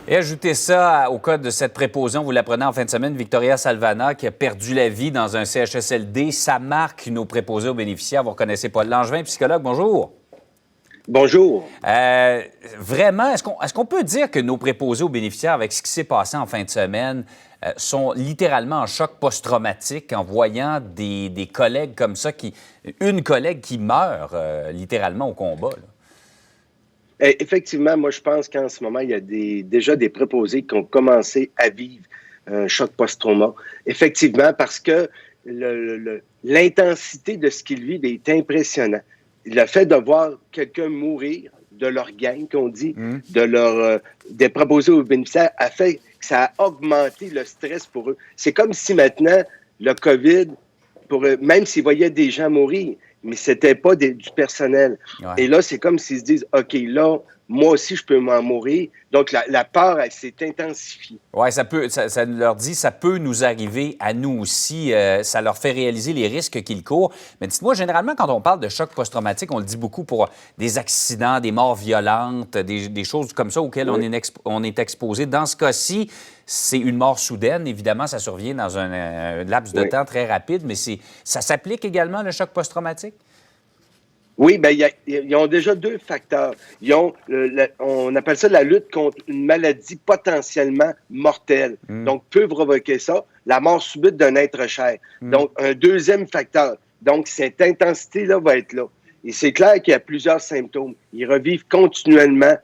Et ajoutez ça au cas de cette préposition, vous l'apprenez en fin de semaine, Victoria Salvana, qui a perdu la vie dans un CHSLD. Ça marque nos préposés aux bénéficiaires. Vous reconnaissez Paul Langevin, psychologue. Bonjour. Bonjour. Vraiment, est-ce qu'on peut dire que nos préposés aux bénéficiaires, avec ce qui s'est passé en fin de semaine, sont littéralement en choc post-traumatique en voyant des collègues comme ça, une collègue qui meurt littéralement au combat? Là? Effectivement, moi, je pense qu'en ce moment, il y a déjà des préposés qui ont commencé à vivre un choc post-trauma. Effectivement, parce que l'intensité de ce qu'ils vivent est impressionnant. Le fait de voir quelqu'un mourir de leur gang, qu'on dit, des préposés aux bénéficiaires, a fait que ça a augmenté le stress pour eux. C'est comme si maintenant, le COVID, même s'ils voyaient des gens mourir, mais c'était pas du personnel. Ouais. Et là, c'est comme s'ils se disent, OK, là, moi aussi, je peux m'en mourir. Donc, la peur, elle s'est intensifiée. Oui, ça leur dit, ça peut nous arriver à nous aussi. Ça leur fait réaliser les risques qu'ils courent. Mais dites-moi, généralement, quand on parle de choc post-traumatique, on le dit beaucoup pour des accidents, des morts violentes, des choses comme ça auxquelles on est exposé. Dans ce cas-ci, c'est une mort soudaine. Évidemment, ça survient dans un laps de temps très rapide, mais ça s'applique également, le choc post-traumatique? Oui, bien, ils ont déjà deux facteurs. Ils ont, on appelle ça la lutte contre une maladie potentiellement mortelle. Donc, peut provoquer ça, la mort subite d'un être cher. Donc, un deuxième facteur. Donc, cette intensité-là va être là. Et c'est clair qu'il y a plusieurs symptômes. Ils revivent continuellement.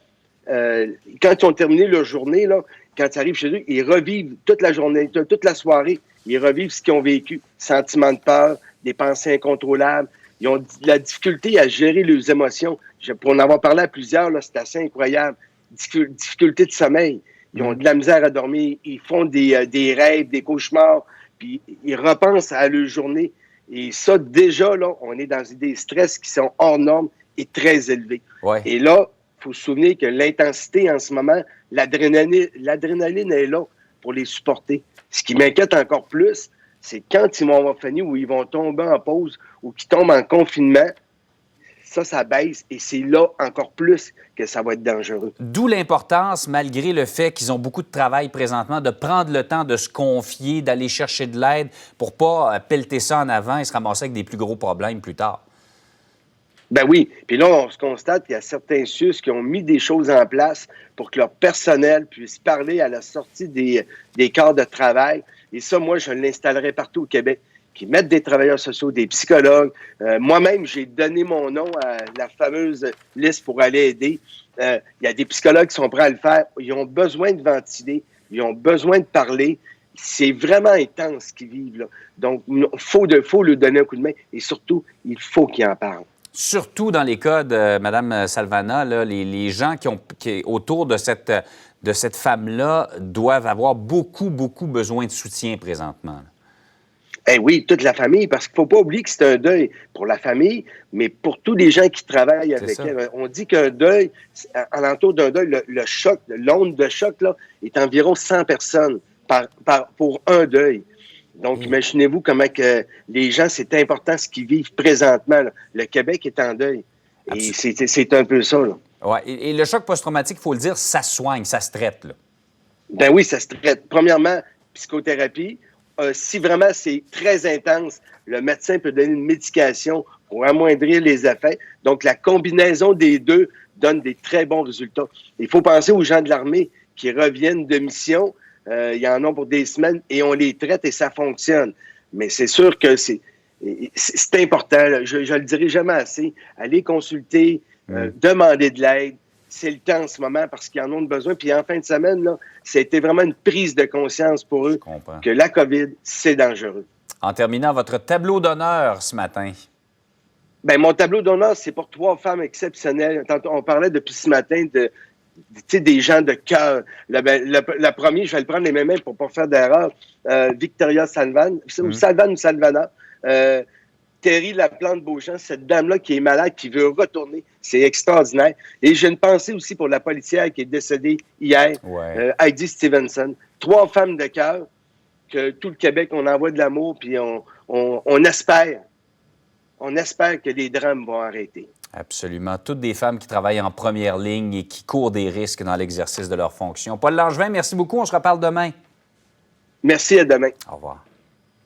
Quand ils ont terminé leur journée, là, quand ils arrivent chez eux, ils revivent toute la journée, toute la soirée. Ils revivent ce qu'ils ont vécu. Sentiments de peur, des pensées incontrôlables. Ils ont de la difficulté à gérer leurs émotions. Pour en avoir parlé à plusieurs, c'est assez incroyable. Difficulté de sommeil. Ils ont de la misère à dormir. Ils font des rêves, des cauchemars. Puis ils repensent à leur journée. Et ça, déjà, là, on est dans des stress qui sont hors normes et très élevés. Ouais. Et là, il faut se souvenir que l'intensité en ce moment, l'adrénaline est là pour les supporter. Ce qui m'inquiète encore plus, c'est quand ils vont avoir fini ou ils vont tomber en pause ou qu'ils tombent en confinement, ça baisse et c'est là encore plus que ça va être dangereux. D'où l'importance, malgré le fait qu'ils ont beaucoup de travail présentement, de prendre le temps de se confier, d'aller chercher de l'aide pour pas pelleter ça en avant et se ramasser avec des plus gros problèmes plus tard. Ben oui. Puis là, on se constate qu'il y a certains CIUS qui ont mis des choses en place pour que leur personnel puisse parler à la sortie des quarts de travail. Et ça, moi, je l'installerai partout au Québec, qui mettent des travailleurs sociaux, des psychologues. Moi-même, j'ai donné mon nom à la fameuse liste pour aller aider. Il y a des psychologues qui sont prêts à le faire. Ils ont besoin de ventiler. Ils ont besoin de parler. C'est vraiment intense ce qu'ils vivent, là. Donc, il faut leur donner un coup de main. Et surtout, il faut qu'ils en parlent. Surtout dans les cas de Mme Salvana, là, les gens qui autour de cette femme-là doivent avoir beaucoup besoin de soutien présentement. Eh oui, toute la famille, parce qu'il ne faut pas oublier que c'est un deuil pour la famille, mais pour tous les gens qui travaillent avec elle. On dit qu'un deuil, alentour d'un deuil, le choc, l'onde de choc, là, est environ 100 personnes pour un deuil. Donc, imaginez-vous comment que les gens, c'est important ce qu'ils vivent présentement. Là. Le Québec est en deuil. Et c'est un peu ça. Oui, et le choc post-traumatique, il faut le dire, ça se soigne, ça se traite. Là. Ben oui, ça se traite. Premièrement, psychothérapie. Si vraiment c'est très intense, le médecin peut donner une médication pour amoindrir les effets. Donc, la combinaison des deux donne des très bons résultats. Il faut penser aux gens de l'armée qui reviennent de mission. Il y en a pour des semaines et on les traite et ça fonctionne. Mais c'est sûr que c'est important. Là. Je le dirai jamais assez. Allez consulter, demander de l'aide. C'est le temps en ce moment parce qu'ils en ont besoin. Puis en fin de semaine, là, c'était vraiment une prise de conscience pour eux que la COVID, c'est dangereux. En terminant, votre tableau d'honneur ce matin? Bien, mon tableau d'honneur, c'est pour 3 femmes exceptionnelles. On parlait depuis ce matin des gens de cœur. La première, je vais le prendre les mêmes pour ne pas faire d'erreur. Victoria Salvana. Terry Laplante-Beauchamp, cette dame-là qui est malade, qui veut retourner. C'est extraordinaire. Et j'ai une pensée aussi pour la policière qui est décédée hier, Heidi Stevenson. 3 femmes de cœur que tout le Québec, on envoie de l'amour, puis on espère que les drames vont arrêter. Absolument. Toutes des femmes qui travaillent en première ligne et qui courent des risques dans l'exercice de leurs fonctions. Paul Langevin, merci beaucoup. On se reparle demain. Merci, à demain. Au revoir.